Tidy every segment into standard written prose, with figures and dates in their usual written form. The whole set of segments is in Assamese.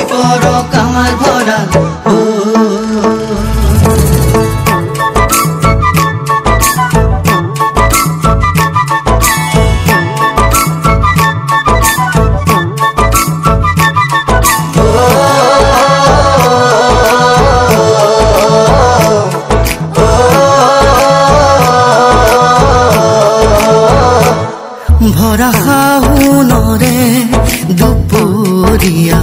বিপৰক আমাৰ ভঁৰাল ভৰা শাওনৰে দুপৰীয়া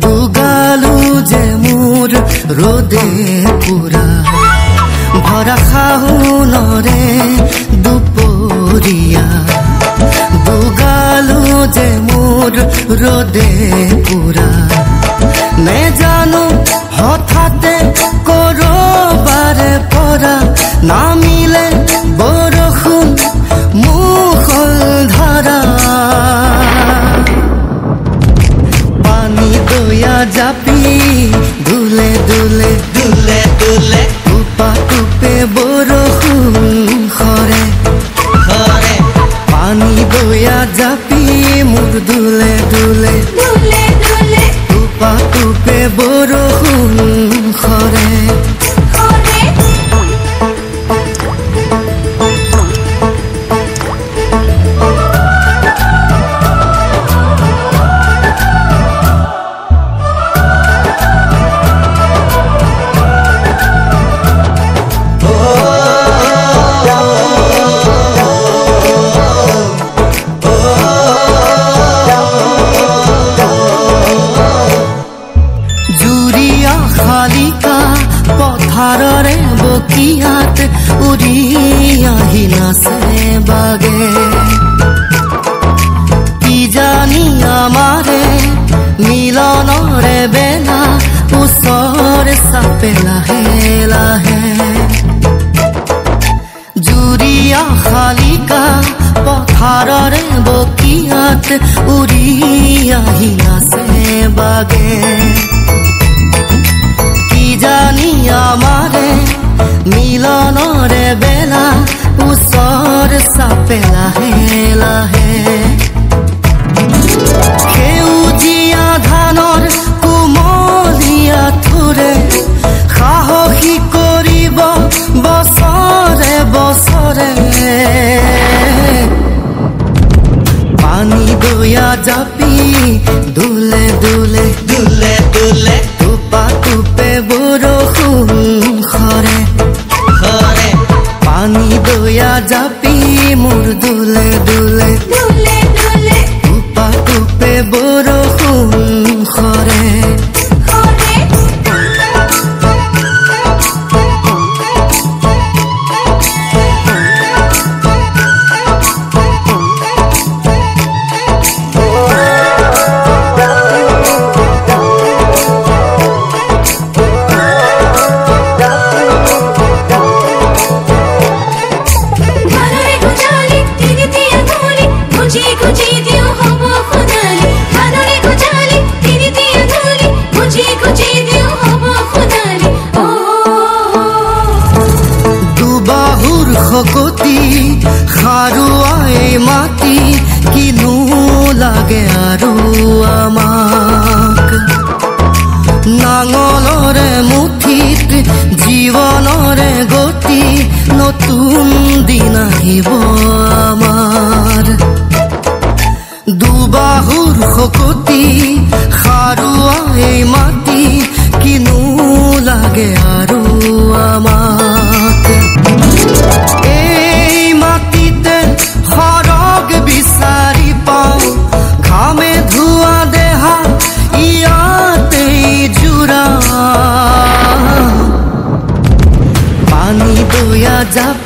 দুগালো যে মোৰ ৰ'দে পুৰা ভৰা শাওনৰে দুপৰীয়া দুগালো যে মোৰ ৰ'দে পুৰা নেজানো হঠাতে কৰবাৰে পৰা নামিলে বৰষুণ মুখল ধাৰা পানী দয়া জাপি দুলে দুলে দুলে দুলে টুপা টুপে বৰষুণ খৰে খৰে পানী দয়া জাপি মোৰ দুলে দুলে দুলে দুলে টুপা টুপে বৰষুণ খৰে পথাৰৰে বকিয়াত উৰি আহি নাচে বাগে কি জানি আমাৰে মিলনৰে বেলা ওচৰে চাপে লাহে লাহে জুৰিয়া শালিকা পথাৰৰে বকিয়াত উৰি আহি নাচে বাগে জানি আমাৰে মিলনৰে বেলা ওচৰ চাপে লাহে লাহে সেউজীয়া ধানৰ কোমলীয়া থোৰে সাহসী কৰিব বছৰে বছৰে পানী দয়া জাপি দুলে দুলে দুলে দুলে টুপা টুপে বৰষুণ খৰে খৰে পানী দয়া জাপি মোৰ দুলে দুলে দুলে দুলে টুপা টুপে বৰষুণ খৰে শকতি সাৰুৱাই মাটি কিনো লাগে আৰু আমাক নাঙলৰে মুঠিত জীৱনৰে গতি নতুন দিন আহিব আমাৰ দুবাহুৰ শকতি সাৰুৱাই মাটি কিনো লাগে আৰু আমাক এই মাটিতে সৰগ বিচাৰি পাওঁ ঘামে ধোৱা দেহা ইয়াতেই জোৰা পানী দয়া জাপ